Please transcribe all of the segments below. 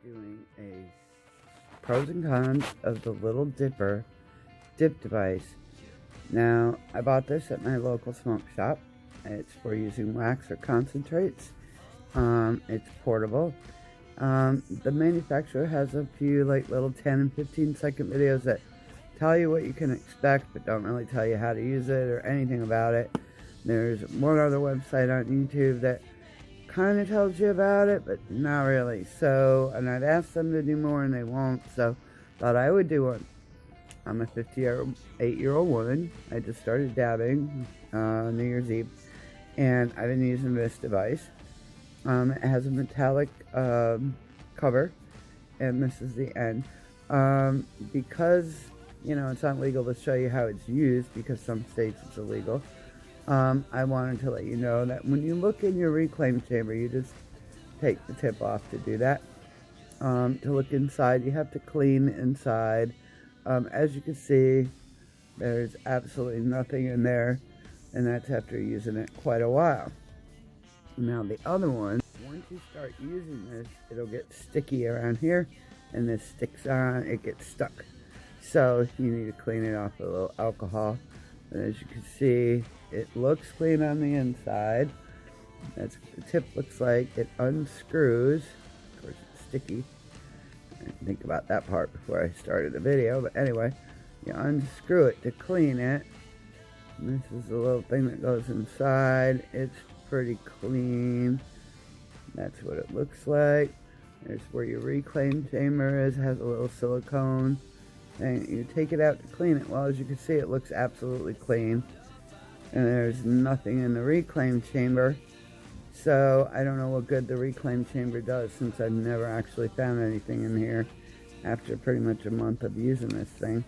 doing a pros and cons of the little dipper dip device. Now, I bought this at my local smoke shop. It's for using wax or concentrates. It's portable. The manufacturer has a few like little 10 and 15 second videos that tell you what you can expect but don't really tell you how to use it or anything about it. There's one other website on YouTube that kind of tells you about it, but not really. So, and I've asked them to do more and they won't, so thought I would do one. I'm a 58-year-old woman. I just started dabbing New Year's Eve, and I've been using this device. It has a metallic cover, and this is the end. Because, you know, it's not legal to show you how it's used, because some states it's illegal. I wanted to let you know that when you look in your reclaim chamber, you just take the tip off to do that. To look inside, you have to clean inside. As you can see, there's absolutely nothing in there, and that's after using it quite a while. Now the other one, once you start using this, it'll get sticky around here, and this sticks on, it gets stuck. So you need to clean it off with a little alcohol. And as you can see, it looks clean on the inside. That's what the tip looks like. It unscrews. Of course, it's sticky. I didn't think about that part before I started the video, but anyway, you unscrew it to clean it. And this is the little thing that goes inside. It's pretty clean. That's what it looks like. There's where your reclaim chamber is. It has a little silicone. And you take it out to clean it. Well, as you can see, it looks absolutely clean. And there's nothing in the reclaim chamber. So I don't know what good the reclaim chamber does, since I've never actually found anything in here after pretty much a month of using this thing.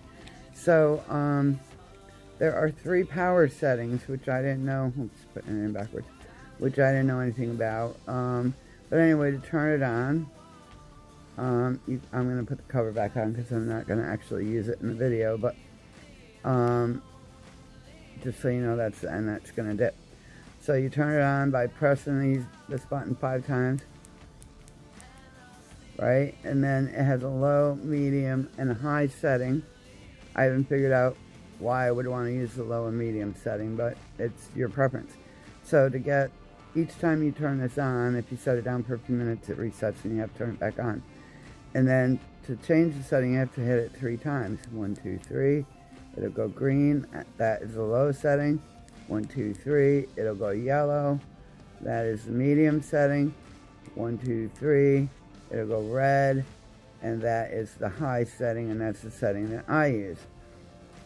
So there are 3 power settings, which I didn't know. Oops, putting it in backwards. Which I didn't know anything about. But anyway, to turn it on, I'm going to put the cover back on because I'm not going to actually use it in the video, but just so you know, that's going to dip. So you turn it on by pressing this button 5 times, right? And then it has a low, medium, and a high setting. I haven't figured out why I would want to use the low and medium setting, but it's your preference. So to get, each time you turn this on, if you set it down for a few minutes, it resets and you have to turn it back on. And then to change the setting, you have to hit it 3 times. 1, 2, 3. It'll go green. That is the low setting. 1, 2, 3. It'll go yellow. That is the medium setting. 1, 2, 3. It'll go red. And that is the high setting, and that's the setting that I use.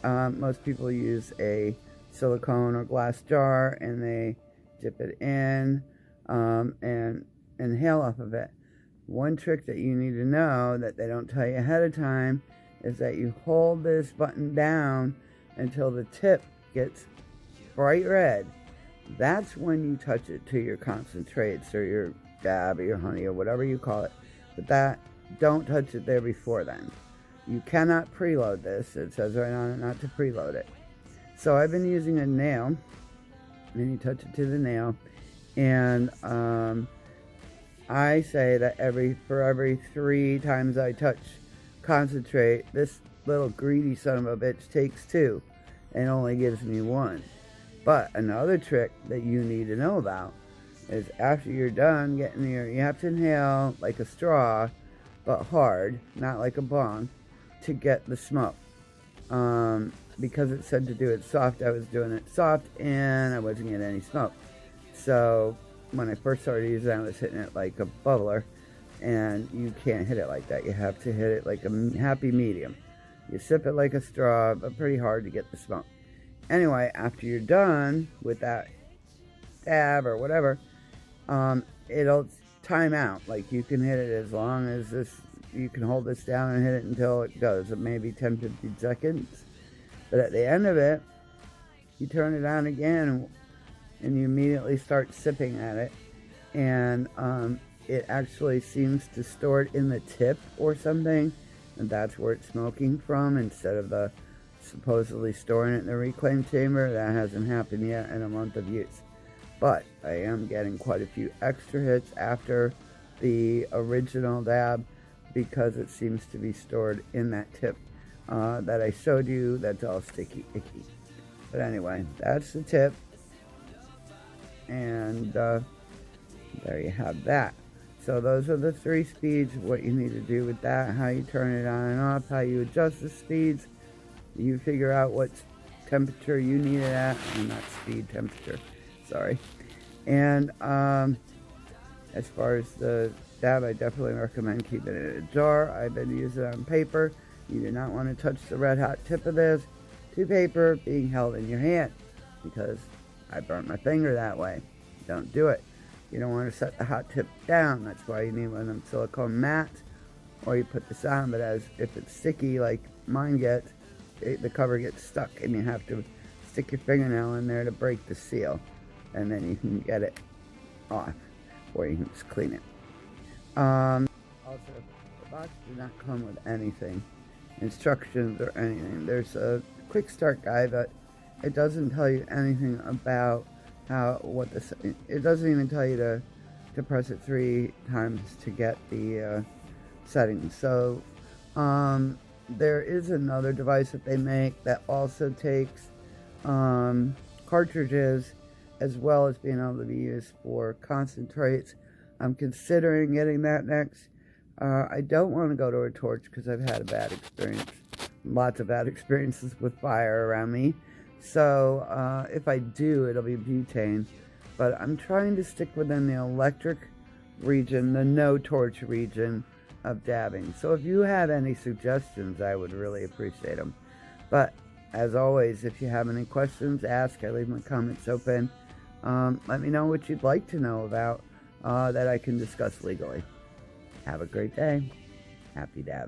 Most people use a silicone or glass jar, and they dip it in and inhale off of it. One trick that you need to know that they don't tell you ahead of time is that you hold this button down until the tip gets bright red. That's when you touch it to your concentrates or your dab or your honey or whatever you call it. But don't touch it there before then. You cannot preload this. It says right on it not to preload it. So I've been using a nail, and you touch it to the nail, and I say that for every 3 times I touch concentrate, this little greedy son of a bitch takes 2 and only gives me 1. But another trick that you need to know about is after you're done getting you have to inhale like a straw, but hard, not like a bong, to get the smoke. Because it said to do it soft, I was doing it soft and I wasn't getting any smoke. So when I first started using it, I was hitting it like a bubbler, and you can't hit it like that. You have to hit it like a happy medium. You sip it like a straw, but pretty hard to get the smoke. Anyway, after you're done with that dab or whatever, it'll time out. Like you can hit it as long as you can hold this down and hit it until it goes, maybe 10-15 seconds. But at the end of it, you turn it on again, and you immediately start sipping at it, and it actually seems to store it in the tip or something, and that's where it's smoking from, instead of the supposedly storing it in the reclaim chamber. That hasn't happened yet in a month of use, but I am getting quite a few extra hits after the original dab. because it seems to be stored in that tip that I showed you that's all sticky, icky. But anyway, that's the tip. And there you have that. So those are the 3 speeds, what you need to do with that, how you turn it on and off, how you adjust the speeds. You figure out what temperature you need it at, and not speed, temperature, sorry. And as far as the dab, I definitely recommend keeping it in a jar. I've been using it on paper. You do not want to touch the red hot tip of this to paper being held in your hand, because I burnt my finger that way. Don't do it. You don't want to set the hot tip down. That's why you need one of them silicone mats, or you put this on, but as if it's sticky like mine gets, the cover gets stuck and you have to stick your fingernail in there to break the seal, and then you can get it off, or you can just clean it. Also, the box does not come with anything, instructions or anything. There's a quick start guide, but it doesn't tell you anything about it doesn't even tell you to press it 3 times to get the settings. So there is another device that they make that also takes cartridges, as well as being able to be used for concentrates. I'm considering getting that next. I don't want to go to a torch because I've had a bad experience, lots of bad experiences with fire around me. So if I do, it'll be butane. But I'm trying to stick within the electric region, the no torch region of dabbing. So if you have any suggestions, I would really appreciate them. But as always, if you have any questions, ask. I leave my comments open. Let me know what you'd like to know about that I can discuss legally. Have a great day. Happy dab.